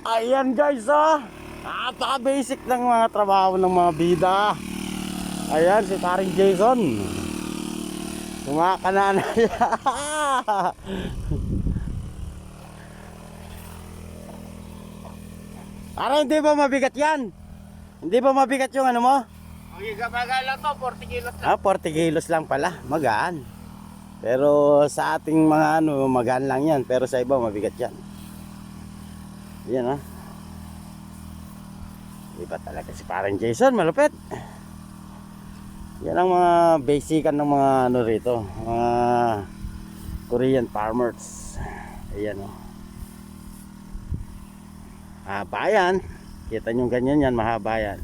Ayan guys, napaka-basic ng mga trabaho ng mga bida. Ayan si paring Jason, kumakana na yan. Para hindi ba mabigat yan? Hindi ba mabigat yung ano mo? Okay, gabagal lang to, 40 kilos lang. 40 kilos lang pala, magaan. Pero sa ating mga ano, magaan lang yan. Pero sa iba mabigat yan. Yan Iba talaga si parang Jason, malupit. Yan ang mga basican ng mga ano rito, mga Korean farmers. Ayan mahaba yan. Kita nyo ganyan yan, mahaba yan.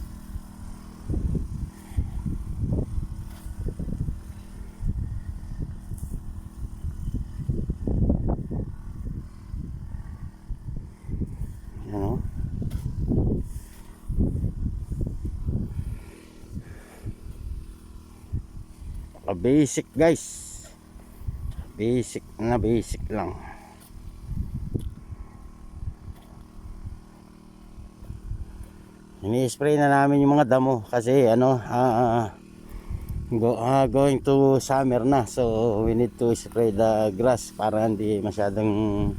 Basic guys, basic lang. Ini-spray na namin yung mga damo kasi going to summer na, so we need to spray the grass para hindi masyadong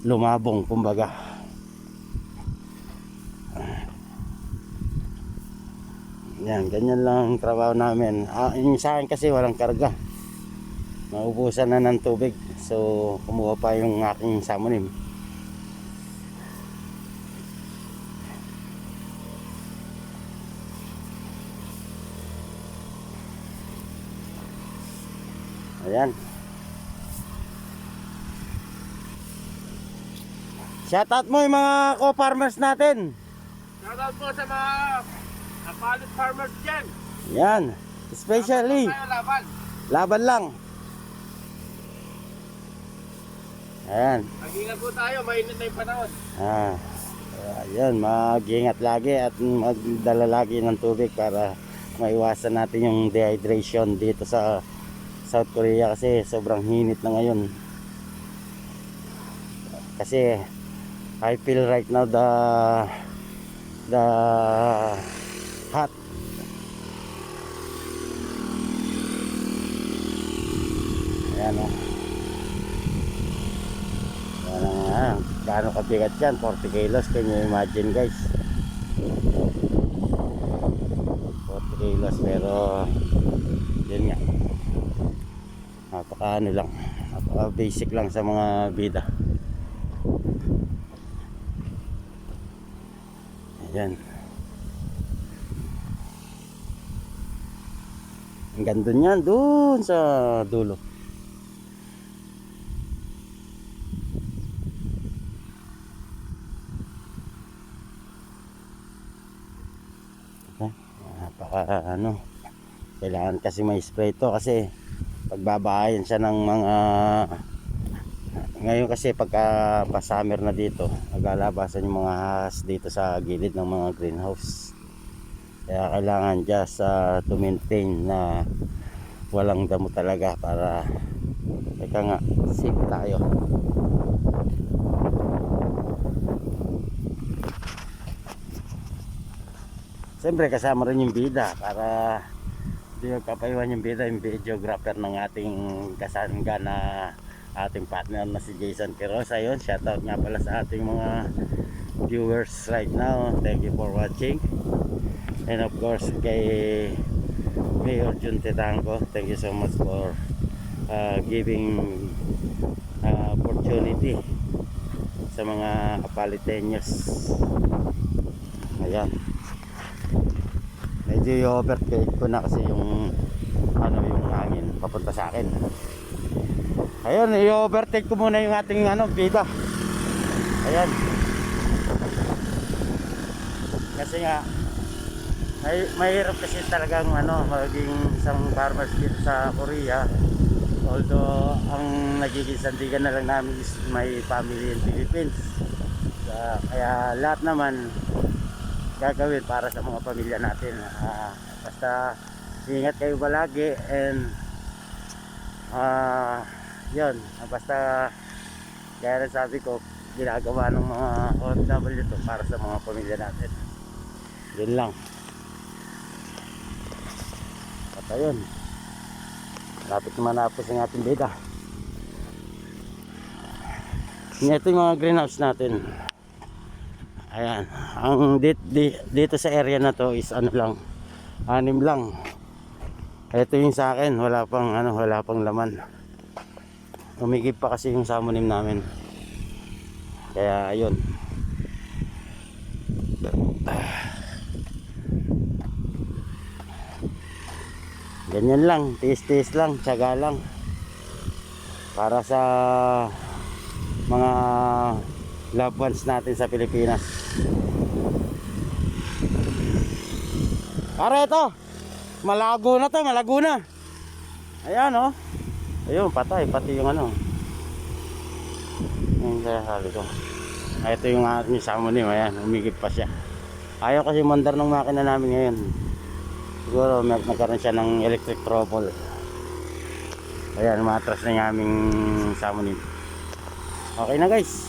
lumabong kumbaga. Yan, ganyan lang ang trabaho namin. Yung sa akin kasi walang karga. Maubusan na ng tubig. So, kumuha pa yung aking samonim. Ayan. Shoutout mo yung mga co-farmers natin. Shoutout po sa mga Apalit farmers dyan. Yan. Especially laban lang. Ayan. Mag-ingat po tayo, mainit na yung panahon. Ayan, mag-ingat lagi at magdala lagi ng tubig para maiwasan natin yung dehydration dito sa South Korea kasi sobrang hinit na ngayon. Kasi I feel right now the hot. Ayan gaano kabigat yan, 40 kilos. Can you imagine guys, 40 kilos, pero yun nga, napaka basic lang sa mga bida. Ayan, ang ganda niyan doon sa dulo. Kailangan kasi may spray to kasi pagbabahayan siya ng mga ngayon kasi pagka pa-summer na dito, naglalabasan yung mga ahas dito sa gilid ng mga greenhouse. Kaya kailangan just to maintain na walang damo talaga para nga safe tayo. Siyempre kasama rin yung bida para hindi magpapaiwan yung bida, yung videographer ng ating kasangga na ating partner na si Jason Quiroz. Ayun, shoutout nga pala sa ating mga viewers right now. Thank you for watching. And of course kay Mayor Jun Tetango, thank you so much for giving opportunity sa mga Apaliteños. Ayan, medyo i-overtake ko na kasi yung yung hangin papunta sa akin. Ayun, i-overtake ko muna yung ating bida. Ayan, kasi nga mahirap kasi talagang maging isang farmers dito sa Korea. Although ang nagiging sandigan na lang namin is may family in Philippines, kaya lahat naman gagawin para sa mga pamilya natin. Basta ingat kayo palagi, and yun, basta gaya na sabi ko, ginagawa ng mga OFW to para sa mga pamilya natin. Yun lang. At ayun, lapit naman napos ang ating bida. Ito yung mga greenhouse natin. Ayan, ang dito sa area na to is ano lang, 6 lang. Ito yung sa akin, wala pang laman. Umigip pa kasi yung samonim namin. Kaya ayun. Ganyan lang, tiis-tiis lang, tiyaga lang. Para sa mga loved ones natin sa Pilipinas. Para ito, malago na to, malago na. Ayan oh. Ayun, patay, pati yung ano. Yung kaya sabi ko. Ito yung ating samonim, ayan, umigip pa siya. Ayaw kasi mandar ng makina namin ngayon. Siguro nagkaroon siya ng electric trouble. Ayan, matras na yung aming samonim. Okay na guys.